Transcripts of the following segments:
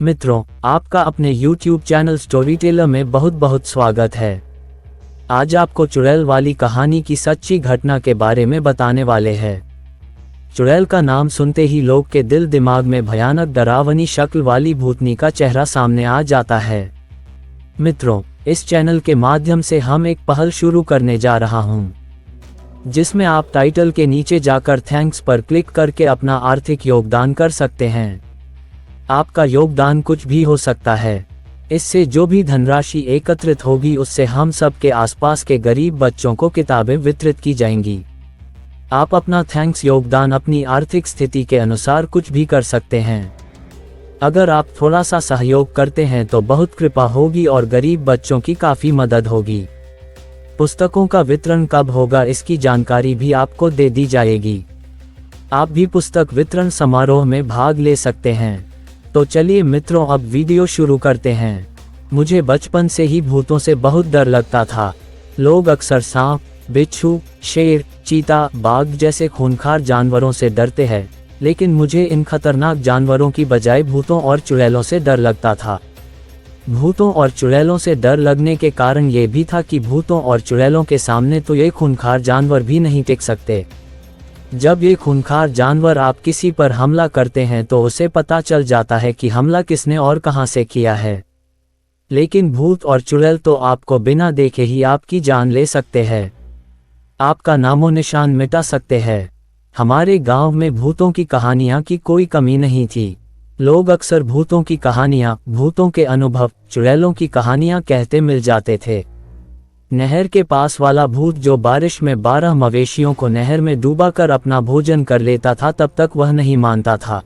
मित्रों, आपका अपने YouTube चैनल स्टोरी टेलर में बहुत बहुत स्वागत है। आज आपको चुड़ैल वाली कहानी की सच्ची घटना के बारे में बताने वाले हैं। चुड़ैल का नाम सुनते ही लोग के दिल दिमाग में भयानक डरावनी शक्ल वाली भूतनी का चेहरा सामने आ जाता है। मित्रों, इस चैनल के माध्यम से हम एक पहल शुरू करने जा रहा हूँ, जिसमें आप टाइटल के नीचे जाकर थैंक्स पर क्लिक करके अपना आर्थिक योगदान कर सकते हैं। आपका योगदान कुछ भी हो सकता है। इससे जो भी धनराशि एकत्रित होगी उससे हम सब के आसपास के गरीब बच्चों को किताबें वितरित की जाएंगी। आप अपना थैंक्स योगदान अपनी आर्थिक स्थिति के अनुसार कुछ भी कर सकते हैं। अगर आप थोड़ा सा सहयोग करते हैं तो बहुत कृपा होगी और गरीब बच्चों की काफ़ी मदद होगी। पुस्तकों का वितरण कब होगा इसकी जानकारी भी आपको दे दी जाएगी। आप भी पुस्तक वितरण समारोह में भाग ले सकते हैं। तो चलिए मित्रों, अब वीडियो शुरू करते हैं। मुझे बचपन से ही भूतों से बहुत डर लगता था। लोग अक्सर सांप, बिच्छू, शेर, चीता, बाघ जैसे खूंखार जानवरों से डरते हैं, लेकिन मुझे इन खतरनाक जानवरों की बजाय भूतों और चुड़ैलों से डर लगता था। भूतों और चुड़ैलों से डर लगने के कारण ये भी था कि भूतों और चुड़ैलों के सामने तो ये खूंखार जानवर भी नहीं टिक सकते। जब ये खूंखार जानवर आप किसी पर हमला करते हैं तो उसे पता चल जाता है कि हमला किसने और कहां से किया है। लेकिन भूत और चुड़ैल तो आपको बिना देखे ही आपकी जान ले सकते हैं, आपका नामो निशान मिटा सकते हैं। हमारे गांव में भूतों की कहानियां की कोई कमी नहीं थी। लोग अक्सर भूतों की कहानियां, भूतों के अनुभव, चुड़ैलों की कहानियां कहते मिल जाते थे। नहर के पास वाला भूत जो बारिश में 12 मवेशियों को नहर में डूबाकर अपना भोजन कर लेता था, तब तक वह नहीं मानता था।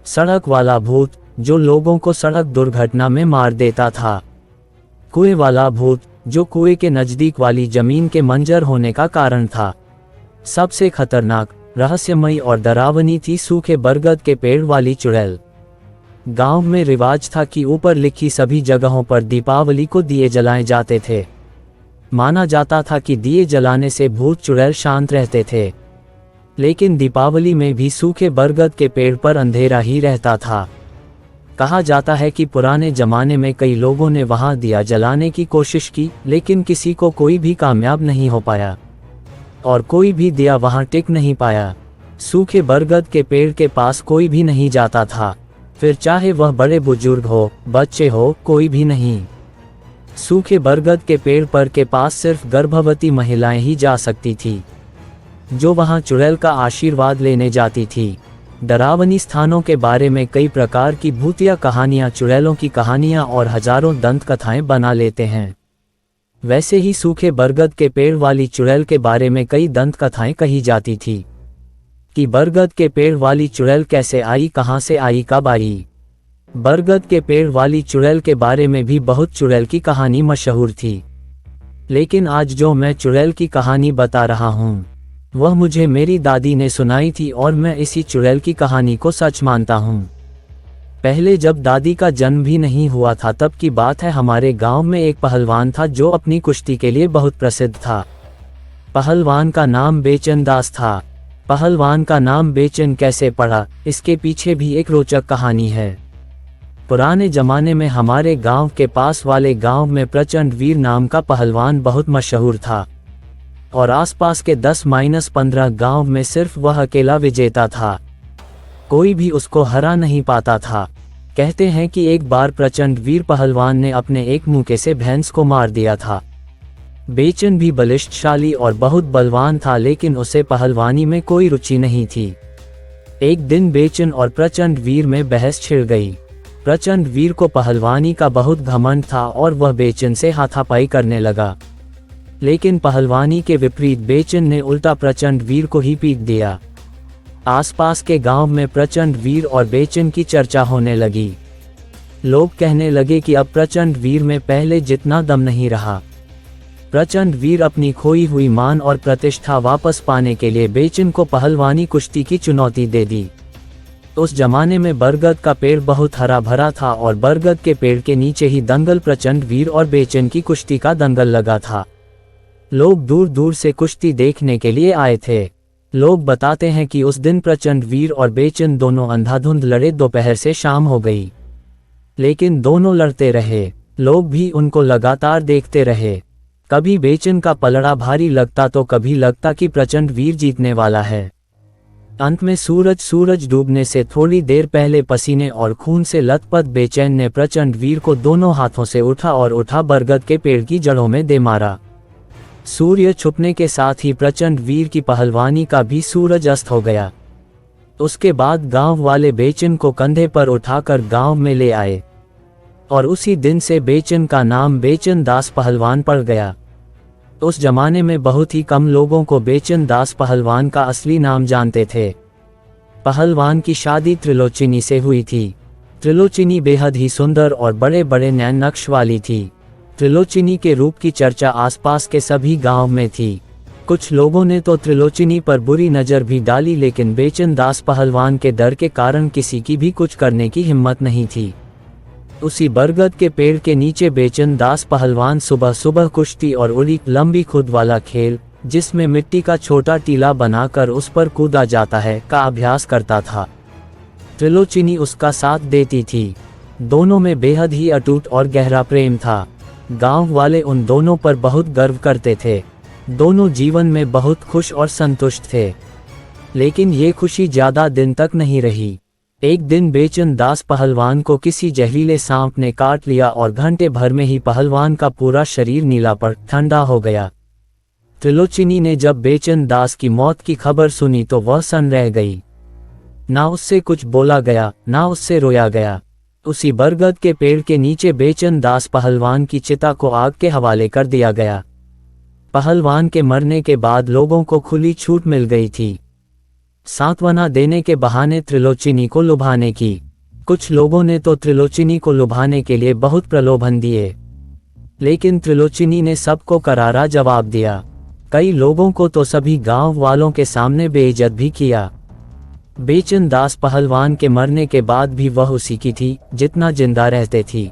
सड़क वाला भूत जो लोगों को सड़क दुर्घटना में मार देता था। कुएं वाला भूत जो कुएं के नज़दीक वाली जमीन के मंजर होने का कारण था। सबसे खतरनाक, रहस्यमयी और डरावनी थी सूखे बरगद के पेड़ वाली चुड़ैल। गांव में रिवाज था कि ऊपर लिखी सभी जगहों पर दीपावली को दिए जलाए जाते थे। माना जाता था कि दिए जलाने से भूत चुड़ैल शांत रहते थे। लेकिन दीपावली में भी सूखे बरगद के पेड़ पर अंधेरा ही रहता था। कहा जाता है कि पुराने जमाने में कई लोगों ने वहां दिया जलाने की कोशिश की, लेकिन किसी को कोई भी कामयाब नहीं हो पाया और कोई भी दिया वहां टिक नहीं पाया। सूखे बरगद के पेड़ के पास कोई भी नहीं जाता था, फिर चाहे वह बड़े बुजुर्ग हो, बच्चे हो, कोई भी नहीं। सूखे बरगद के पेड़ पर के पास सिर्फ गर्भवती महिलाएं ही जा सकती थी, जो वहां चुड़ैल का आशीर्वाद लेने जाती थी। डरावनी स्थानों के बारे में कई प्रकार की भूतिया कहानियां, चुड़ैलों की कहानियां और हजारों दंत कथाएं बना लेते हैं। वैसे ही सूखे बरगद के पेड़ वाली चुड़ैल के बारे में कई दंत कथाएं कही जाती थी कि बरगद के पेड़ वाली चुड़ैल कैसे आई, कहां से आई, कब आई। बरगद के पेड़ वाली चुड़ैल के बारे में भी बहुत चुड़ैल की कहानी मशहूर थी, लेकिन आज जो मैं चुड़ैल की कहानी बता रहा हूँ वह मुझे मेरी दादी ने सुनाई थी और मैं इसी चुड़ैल की कहानी को सच मानता हूँ। पहले जब दादी का जन्म भी नहीं हुआ था तब की बात है। हमारे गांव में एक पहलवान था जो अपनी कुश्ती के लिए बहुत प्रसिद्ध था। पहलवान का नाम बेचन दास था। पहलवान का नाम बेचन कैसे पड़ा, इसके पीछे भी एक रोचक कहानी है। पुराने जमाने में हमारे गांव के पास वाले गांव में प्रचंड वीर नाम का पहलवान बहुत मशहूर था और आसपास के 10-15 गांव में सिर्फ वह अकेला विजेता था। कोई भी उसको हरा नहीं पाता था। कहते हैं कि एक बार प्रचंड वीर पहलवान ने अपने एक मुक्के से भैंस को मार दिया था। बेचन भी बलिष्ठशाली और बहुत बलवान था, लेकिन उसे पहलवानी में कोई रुचि नहीं थी। एक दिन बेचन और प्रचंड वीर में बहस छिड़ गई। प्रचंड वीर को पहलवानी का बहुत घमंड था और वह बेचन से हाथापाई करने लगा, लेकिन पहलवानी के विपरीत बेचन ने उल्टा प्रचंड वीर को ही पीट दिया। आसपास के गांव में प्रचंड वीर और बेचन की चर्चा होने लगी। लोग कहने लगे कि अब प्रचंड वीर में पहले जितना दम नहीं रहा। प्रचंड वीर अपनी खोई हुई मान और प्रतिष्ठा वापस पाने के लिए बेचन को पहलवानी कुश्ती की चुनौती दे दी। उस जमाने में बरगद का पेड़ बहुत हरा भरा था और बरगद के पेड़ के नीचे ही दंगल प्रचंड वीर और बेचन की कुश्ती का दंगल लगा था। लोग दूर दूर से कुश्ती देखने के लिए आए थे। लोग बताते हैं कि उस दिन प्रचंड वीर और बेचन दोनों अंधाधुंध लड़े। दोपहर से शाम हो गई। लेकिन दोनों लड़ते रहे। लोग भी उनको लगातार देखते रहे। कभी बेचन का पलड़ा भारी लगता तो कभी लगता कि प्रचंड वीर जीतने वाला है। अंत में सूरज डूबने से थोड़ी देर पहले पसीने और खून से लथपथ बेचैन ने प्रचंड वीर को दोनों हाथों से उठा बरगद के पेड़ की जड़ों में दे मारा। सूर्य छुपने के साथ ही प्रचंड वीर की पहलवानी का भी सूरज अस्त हो गया। उसके बाद गांव वाले बेचन को कंधे पर उठाकर गांव में ले आए और उसी दिन से बेचन का नाम बेचन दास पहलवान पड़ गया। उस जमाने में बहुत ही कम लोगों को बेचन दास पहलवान का असली नाम जानते थे। पहलवान की शादी त्रिलोचिनी से हुई थी। त्रिलोचिनी बेहद ही सुंदर और बड़े बड़े नैन नक्श वाली थी। त्रिलोचिनी के रूप की चर्चा आसपास के सभी गांव में थी। कुछ लोगों ने तो त्रिलोचिनी पर बुरी नज़र भी डाली, लेकिन बेचन दास पहलवान के डर के कारण किसी की भी कुछ करने की हिम्मत नहीं थी। उसी बरगद के पेड़ के नीचे बेचन दास पहलवान सुबह सुबह कुश्ती और उड़ी लंबी खुद वाला खेल, जिसमें मिट्टी का छोटा टीला बनाकर उस पर कूदा जाता है, का अभ्यास करता था। त्रिलोचिनी उसका साथ देती थी। दोनों में बेहद ही अटूट और गहरा प्रेम था। गांव वाले उन दोनों पर बहुत गर्व करते थे। दोनों जीवन में बहुत खुश और संतुष्ट थे। लेकिन ये खुशी ज्यादा दिन तक नहीं रही। एक दिन बेचन दास पहलवान को किसी जहरीले सांप ने काट लिया और घंटे भर में ही पहलवान का पूरा शरीर नीला पड़ ठंडा हो गया। त्रिलोचिनी ने जब बेचन दास की मौत की खबर सुनी तो वह सन्न रह गई। ना उससे कुछ बोला गया, ना उससे रोया गया। उसी बरगद के पेड़ के नीचे बेचन दास पहलवान की चिता को आग के हवाले कर दिया गया। पहलवान के मरने के बाद लोगों को खुली छूट मिल गई थी सांत्वना देने के बहाने त्रिलोचिनी को लुभाने की। कुछ लोगों ने तो त्रिलोचिनी को लुभाने के लिए बहुत प्रलोभन दिए, लेकिन त्रिलोचिनी ने सबको करारा जवाब दिया। कई लोगों को तो सभी गांव वालों के सामने बेइज्जत भी किया। बेचन दास पहलवान के मरने के बाद भी वह उसी की थी जितना जिंदा रहते थी।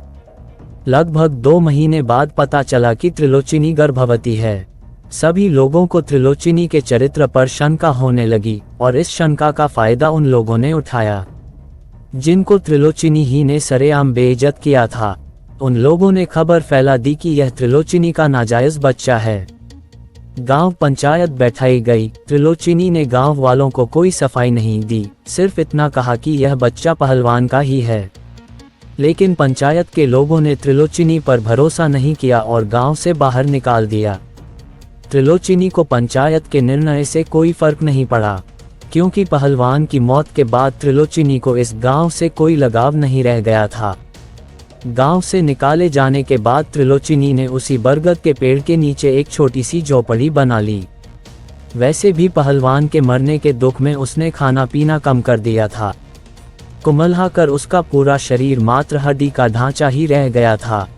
लगभग 2 महीने बाद पता चला कि त्रिलोचिनी गर्भवती है। सभी लोगों को त्रिलोचिनी के चरित्र पर शंका होने लगी और इस शंका का फायदा उन लोगों ने उठाया जिनको त्रिलोचिनी ही ने सरेआम बेइज्जत किया था। उन लोगों ने खबर फैला दी कि यह त्रिलोचिनी का नाजायज बच्चा है। गांव पंचायत बैठाई गई। त्रिलोचिनी ने गांव वालों को कोई सफाई नहीं दी, सिर्फ इतना कहा कि यह बच्चा पहलवान का ही है। लेकिन पंचायत के लोगों ने त्रिलोचिनी पर भरोसा नहीं किया और गांव से बाहर निकाल दिया। त्रिलोचिनी को पंचायत के निर्णय से कोई फर्क नहीं पड़ा, क्योंकि पहलवान की मौत के बाद त्रिलोचिनी को इस गांव से कोई लगाव नहीं रह गया था। गांव से निकाले जाने के बाद त्रिलोचिनी ने उसी बरगद के पेड़ के नीचे एक छोटी सी झोपड़ी बना ली। वैसे भी पहलवान के मरने के दुख में उसने खाना पीना कम कर दिया था। कुमलहा कर उसका पूरा शरीर मात्र हड्डी का ढांचा ही रह गया था।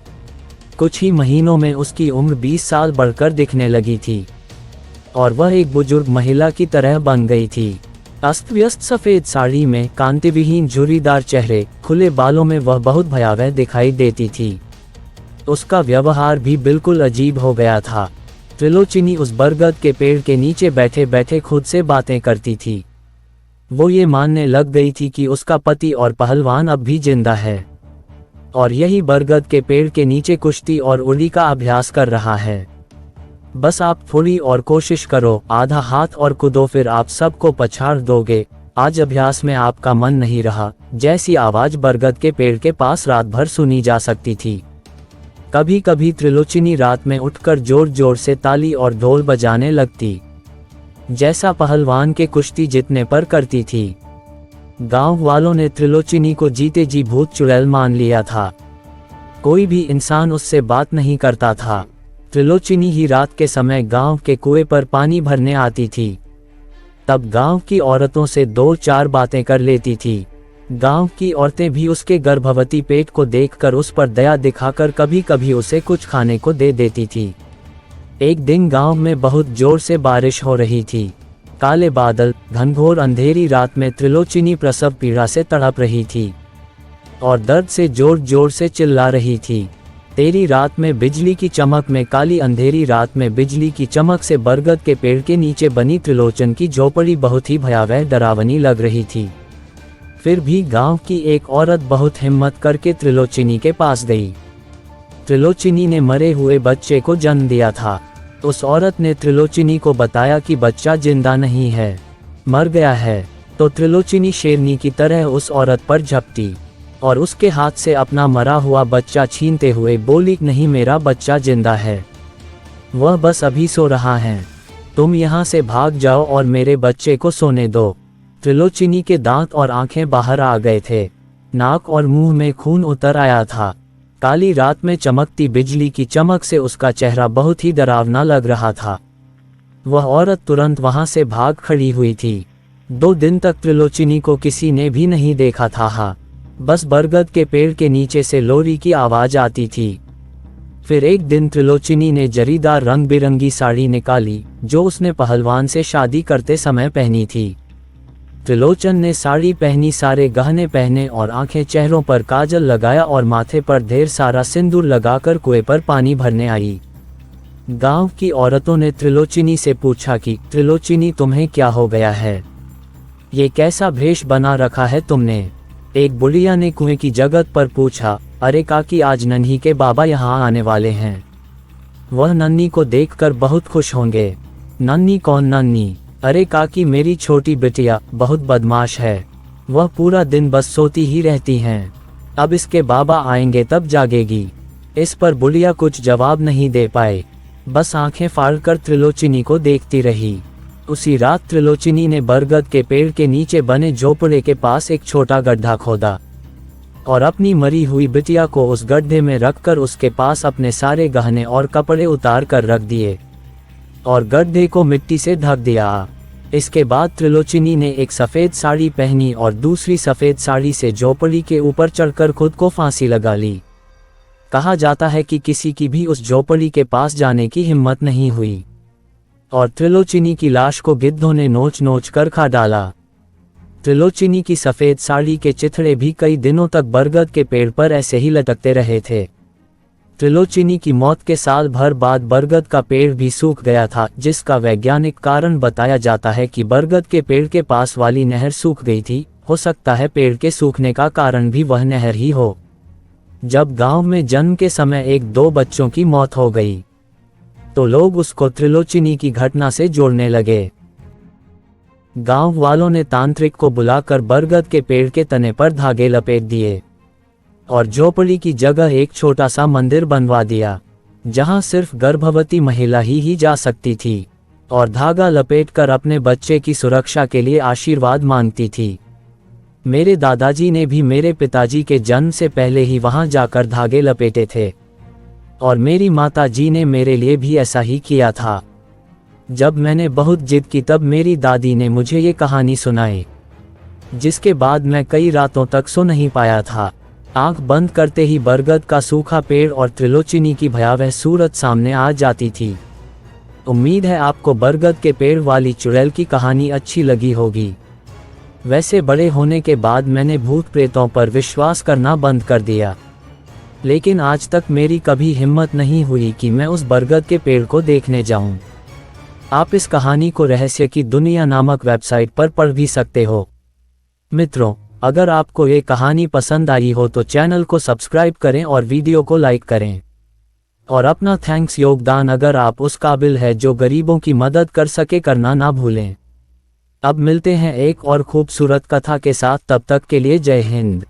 कुछ ही महीनों में उसकी उम्र 20 साल बढ़कर दिखने लगी थी और वह एक बुजुर्ग महिला की तरह बन गई थी। अस्त व्यस्त सफेद साड़ी में, कांतिविहीन झुर्रीदार चेहरे, खुले बालों में वह बहुत भयावह दिखाई देती थी। उसका व्यवहार भी बिल्कुल अजीब हो गया था। त्रिलोचिनी उस बरगद के पेड़ के नीचे बैठे बैठे खुद से बातें करती थी। वो ये मानने लग गई थी कि उसका पति और पहलवान अब भी जिंदा है और यही बरगद के पेड़ के नीचे कुश्ती और उड़ी का अभ्यास कर रहा है। बस आप थोड़ी और कोशिश करो, आधा हाथ और कूदो, फिर आप सबको पछाड़ दोगे। आज अभ्यास में आपका मन नहीं रहा, जैसी आवाज बरगद के पेड़ के पास रात भर सुनी जा सकती थी। कभी कभी त्रिलोचिनी रात में उठकर जोर जोर से ताली और ढोल बजाने लगती, जैसा पहलवान के कुश्ती जीतने पर करती थी। गांव वालों ने त्रिलोचिनी को जीते जी भूत चुड़ैल मान लिया था। कोई भी इंसान उससे बात नहीं करता था। त्रिलोचिनी ही रात के समय गांव के कुएं पर पानी भरने आती थी। तब गांव की औरतों से 2-4 बातें कर लेती थी। गांव की औरतें भी उसके गर्भवती पेट को देखकर उस पर दया दिखाकर कभी कभी उसे कुछ खाने को दे देती थी। एक दिन गांव में बहुत जोर से बारिश हो रही थी। काले बादल, घनघोर अंधेरी रात में त्रिलोचिनी प्रसव पीड़ा से तड़प रही थी और दर्द से जोर जोर से चिल्ला रही थी। तेरी रात में बिजली की चमक में, काली अंधेरी रात में बिजली की चमक से बरगद के पेड़ के नीचे बनी त्रिलोचन की झोपड़ी बहुत ही भयावह डरावनी लग रही थी। फिर भी गांव की एक औरत बहुत हिम्मत करके त्रिलोचनी के पास गई। त्रिलोचनी ने मरे हुए बच्चे को जन्म दिया था। उस औरत ने त्रिलोचनी को बताया कि बच्चा जिंदा नहीं है, मर गया है। तो त्रिलोचनी शेरनी की तरह उस औरत पर झपटी और उसके हाथ से अपना मरा हुआ बच्चा छीनते हुए बोली, नहीं, मेरा बच्चा जिंदा है, वह बस अभी सो रहा है, तुम यहाँ से भाग जाओ और मेरे बच्चे को सोने दो। त्रिलोचनी के दांत और आंखें बाहर आ गए थे, नाक और मुंह में खून उतर आया था। काली रात में चमकती बिजली की चमक से उसका चेहरा बहुत ही डरावना लग रहा था। वह औरत तुरंत वहां से भाग खड़ी हुई थी। 2 दिन तक त्रिलोचनी को किसी ने भी नहीं देखा था, बस बरगद के पेड़ के नीचे से लोरी की आवाज आती थी। फिर एक दिन त्रिलोचनी ने जरीदार रंग बिरंगी साड़ी निकाली जो उसने पहलवान से शादी करते समय पहनी थी। त्रिलोचन ने साड़ी पहनी, सारे गहने पहने और आंखें चेहरों पर काजल लगाया और माथे पर ढेर सारा सिंदूर लगाकर कुएं पर पानी भरने आई। गांव की औरतों ने त्रिलोचनी से पूछा कि त्रिलोचनी, तुम्हें क्या हो गया है, ये कैसा भेष बना रखा है तुमने। एक बुढ़िया ने कुएं की जगत पर पूछा, अरे काकी, आज नन्ही के बाबा यहाँ आने वाले हैं, वह नन्ही को देखकर बहुत खुश होंगे। नन्ही? कौन नन्ही? अरे काकी, मेरी छोटी बिटिया बहुत बदमाश है, वह पूरा दिन बस सोती ही रहती हैं, अब इसके बाबा आएंगे तब जागेगी। इस पर बुढ़िया कुछ जवाब नहीं दे पाए, बस आंखें फाड़कर त्रिलोचनी को देखती रही। उसी रात त्रिलोचनी ने बरगद के पेड़ के नीचे बने झोपड़े के पास एक छोटा गड्ढा खोदा और अपनी मरी हुई बिटिया को उस गड्ढे में रखकर उसके पास अपने सारे गहने और कपड़े उतार कर रख दिए और गड्ढे को मिट्टी से ढक दिया। इसके बाद त्रिलोचनी ने एक सफ़ेद साड़ी पहनी और दूसरी सफ़ेद साड़ी से झोपड़ी के ऊपर चढ़कर खुद को फांसी लगा ली। कहा जाता है कि किसी की भी उस झोपड़ी के पास जाने की हिम्मत नहीं हुई और त्रिलोचनी की लाश को गिद्धों ने नोच नोच कर खा डाला। त्रिलोचनी की सफ़ेद साड़ी के चिथड़े भी कई दिनों तक बरगद के पेड़ पर ऐसे ही लटकते रहे थे। त्रिलोचनी की मौत के साल भर बाद बरगद का पेड़ भी सूख गया था, जिसका वैज्ञानिक कारण बताया जाता है कि बरगद के पेड़ के पास वाली नहर सूख गई थी। हो सकता है पेड़ के सूखने का कारण भी वह नहर ही हो। जब गांव में जन्म के समय 1-2 बच्चों की मौत हो गई तो लोग उसको त्रिलोचनी की घटना से जोड़ने लगे। गांव वालों ने तांत्रिक को बुलाकर बरगद के पेड़ के तने पर धागे लपेट दिए और झोपड़ी की जगह एक छोटा सा मंदिर बनवा दिया, जहां सिर्फ गर्भवती महिला ही जा सकती थी और धागा लपेटकर अपने बच्चे की सुरक्षा के लिए आशीर्वाद मांगती थी। मेरे दादाजी ने भी मेरे पिताजी के जन्म से पहले ही वहां जाकर धागे लपेटे थे और मेरी माता जी ने मेरे लिए भी ऐसा ही किया था। जब मैंने बहुत जिद की तब मेरी दादी ने मुझे ये कहानी सुनाई, जिसके बाद मैं कई रातों तक सो नहीं पाया था। आंख बंद करते ही बरगद का सूखा पेड़ और त्रिलोचनी की भयावह सूरत सामने आ जाती थी। उम्मीद है आपको बरगद के पेड़ वाली चुड़ैल की कहानी अच्छी लगी होगी। वैसे बड़े होने के बाद मैंने भूत प्रेतों पर विश्वास करना बंद कर दिया, लेकिन आज तक मेरी कभी हिम्मत नहीं हुई कि मैं उस बरगद के पेड़ को देखने जाऊं। आप इस कहानी को रहस्य की दुनिया नामक वेबसाइट पर पढ़ भी सकते हो। मित्रों, अगर आपको ये कहानी पसंद आई हो तो चैनल को सब्सक्राइब करें और वीडियो को लाइक करें और अपना थैंक्स योगदान अगर आप उस काबिल है जो गरीबों की मदद कर सके करना ना भूलें। अब मिलते हैं एक और खूबसूरत कथा के साथ, तब तक के लिए जय हिंद।